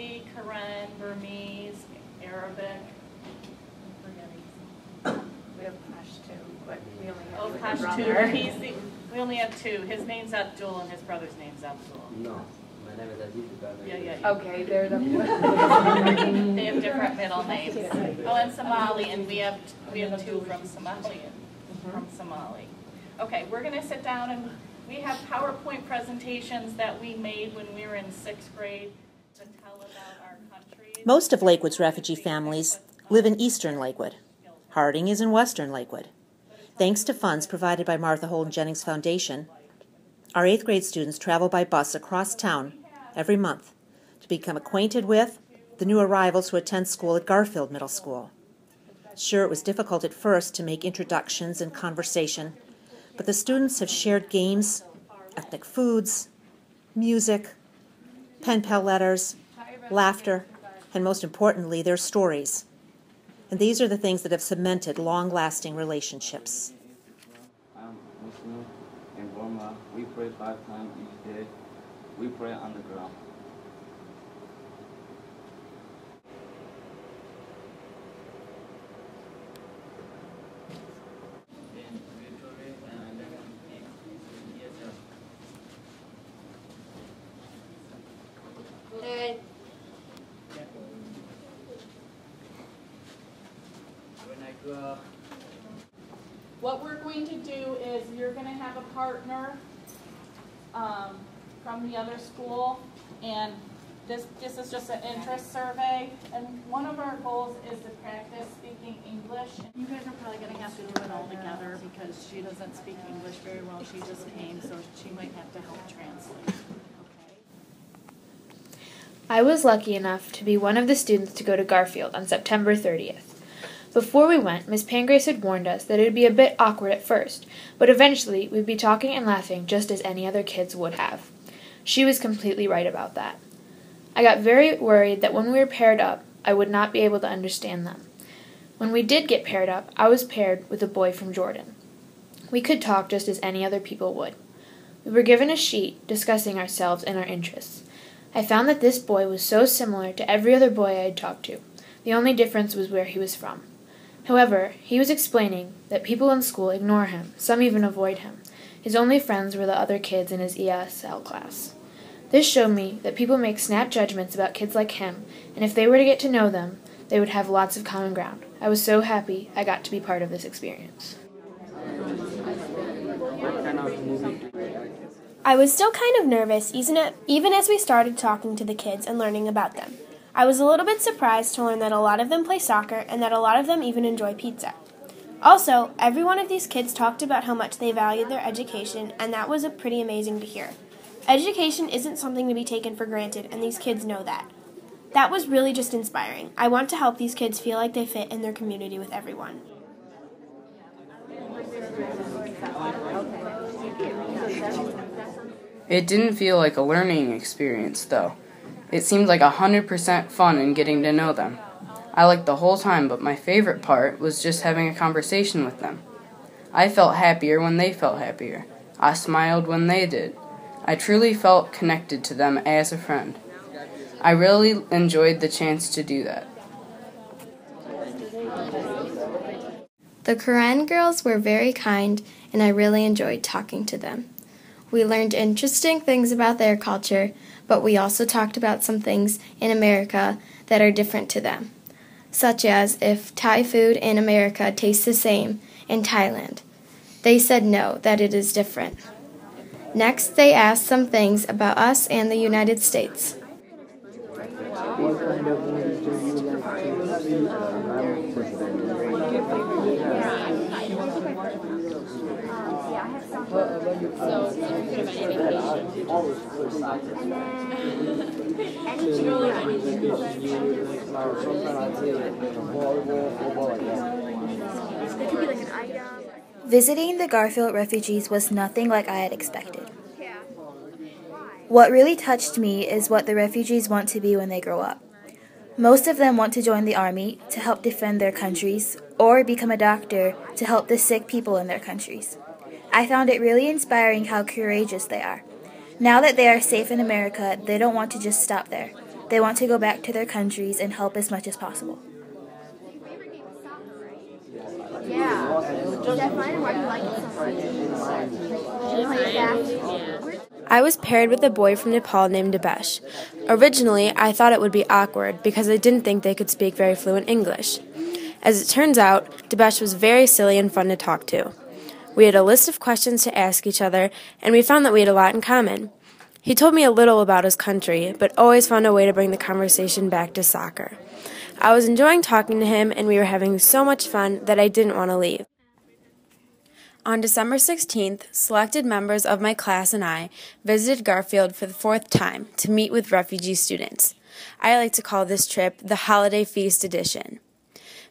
Somali, Karen, Burmese, Arabic. We have Pashto, but we only have Pashto. We only have two. His name's Abdul and his brother's name's Abdul. No, my name is Ajit. Yeah. Okay, they're the They have different middle names. Oh, and Somali, and we have two from Somali. Okay, we're going to sit down, and we have PowerPoint presentations that we made when we were in 6th grade to tell about our country. Most of Lakewood's refugee families live in eastern Lakewood. Harding is in western Lakewood. Thanks to funds provided by Martha Holden Jennings Foundation, our 8th grade students travel by bus across town every month to become acquainted with the new arrivals who attend school at Garfield Middle School. Sure, it was difficult at first to make introductions and conversation, but the students have shared games, ethnic foods, music, pen pal letters, laughter, and most importantly, their stories. And these are the things that have cemented long-lasting relationships. I'm Muslim in Burma. We pray 5 times each day. We pray on the ground. Hey. What we're going to do is you're going to have a partner from the other school, and this is just an interest survey, and one of our goals is to practice speaking English. You guys are probably going to have to do it all together because she doesn't speak English very well. She just came, so she might have to help translate. I was lucky enough to be one of the students to go to Garfield on September 30th. Before we went, Miss Pangrace had warned us that it would be a bit awkward at first, but eventually we'd be talking and laughing just as any other kids would have. She was completely right about that. I got very worried that when we were paired up, I would not be able to understand them. When we did get paired up, I was paired with a boy from Jordan. We could talk just as any other people would. We were given a sheet discussing ourselves and our interests. I found that this boy was so similar to every other boy I had talked to. The only difference was where he was from. However, he was explaining that people in school ignore him, some even avoid him. His only friends were the other kids in his ESL class. This showed me that people make snap judgments about kids like him, and if they were to get to know them, they would have lots of common ground. I was so happy I got to be part of this experience. I was still kind of nervous, even as we started talking to the kids and learning about them. I was a little bit surprised to learn that a lot of them play soccer and that a lot of them even enjoy pizza. Also, every one of these kids talked about how much they valued their education, and that was pretty amazing to hear. Education isn't something to be taken for granted, and these kids know that. That was really just inspiring. I want to help these kids feel like they fit in their community with everyone. It didn't feel like a learning experience, though. It seemed like 100% fun in getting to know them. I liked the whole time, but my favorite part was just having a conversation with them. I felt happier when they felt happier. I smiled when they did. I truly felt connected to them as a friend. I really enjoyed the chance to do that. The Quran girls were very kind, and I really enjoyed talking to them. We learned interesting things about their culture, but we also talked about some things in America that are different to them, such as if Thai food in America tastes the same in Thailand. They said no, that it is different. Next, they asked some things about us and the United States. What kind of movies do you like to see? Visiting the Garfield refugees was nothing like I had expected. What really touched me is what the refugees want to be when they grow up. Most of them want to join the army to help defend their countries or become a doctor to help the sick people in their countries. I found it really inspiring how courageous they are. Now that they are safe in America, they don't want to just stop there. They want to go back to their countries and help as much as possible. I was paired with a boy from Nepal named Debesh. Originally, I thought it would be awkward because I didn't think they could speak very fluent English. As it turns out, Debesh was very silly and fun to talk to. We had a list of questions to ask each other, and we found that we had a lot in common. He told me a little about his country, but always found a way to bring the conversation back to soccer. I was enjoying talking to him, and we were having so much fun that I didn't want to leave. On December 16th, selected members of my class and I visited Garfield for the 4th time to meet with refugee students. I like to call this trip the Holiday Feast Edition.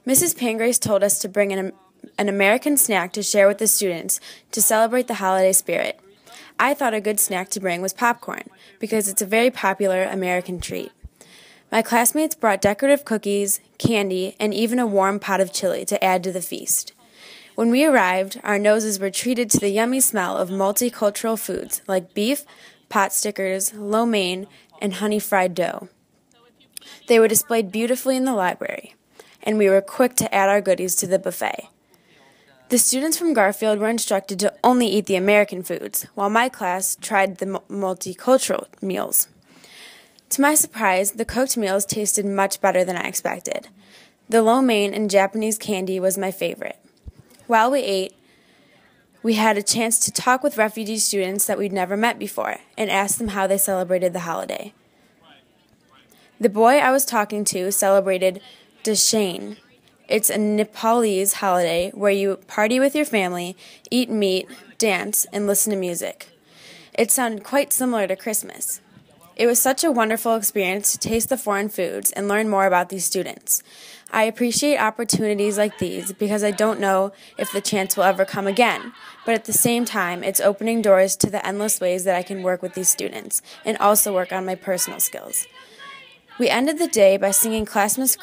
Mrs. Pangrace told us to bring an American snack to share with the students to celebrate the holiday spirit. I thought a good snack to bring was popcorn, because it's a very popular American treat. My classmates brought decorative cookies, candy, and even a warm pot of chili to add to the feast. When we arrived, our noses were treated to the yummy smell of multicultural foods like beef, pot stickers, lo mein, and honey-fried dough. They were displayed beautifully in the library, and we were quick to add our goodies to the buffet. The students from Garfield were instructed to only eat the American foods, while my class tried the multicultural meals. To my surprise, the cooked meals tasted much better than I expected. The lo mein and Japanese candy was my favorite. While we ate, we had a chance to talk with refugee students that we'd never met before and ask them how they celebrated the holiday. The boy I was talking to celebrated Dashain. It's a Nepalese holiday where you party with your family, eat meat, dance, and listen to music. It sounded quite similar to Christmas. It was such a wonderful experience to taste the foreign foods and learn more about these students. I appreciate opportunities like these because I don't know if the chance will ever come again, but at the same time, it's opening doors to the endless ways that I can work with these students and also work on my personal skills. We ended the day by singing classic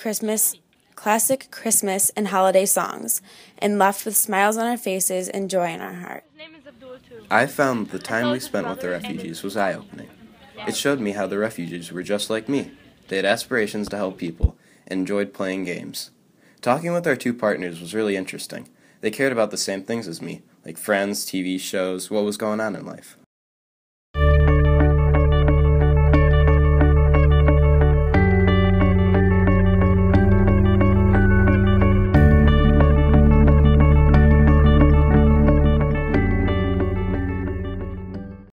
Christmas and holiday songs and left with smiles on our faces and joy in our heart. I found the time we spent with the refugees was eye-opening. It showed me how the refugees were just like me. They had aspirations to help people and enjoyed playing games. Talking with our two partners was really interesting. They cared about the same things as me, like friends, TV shows, what was going on in life.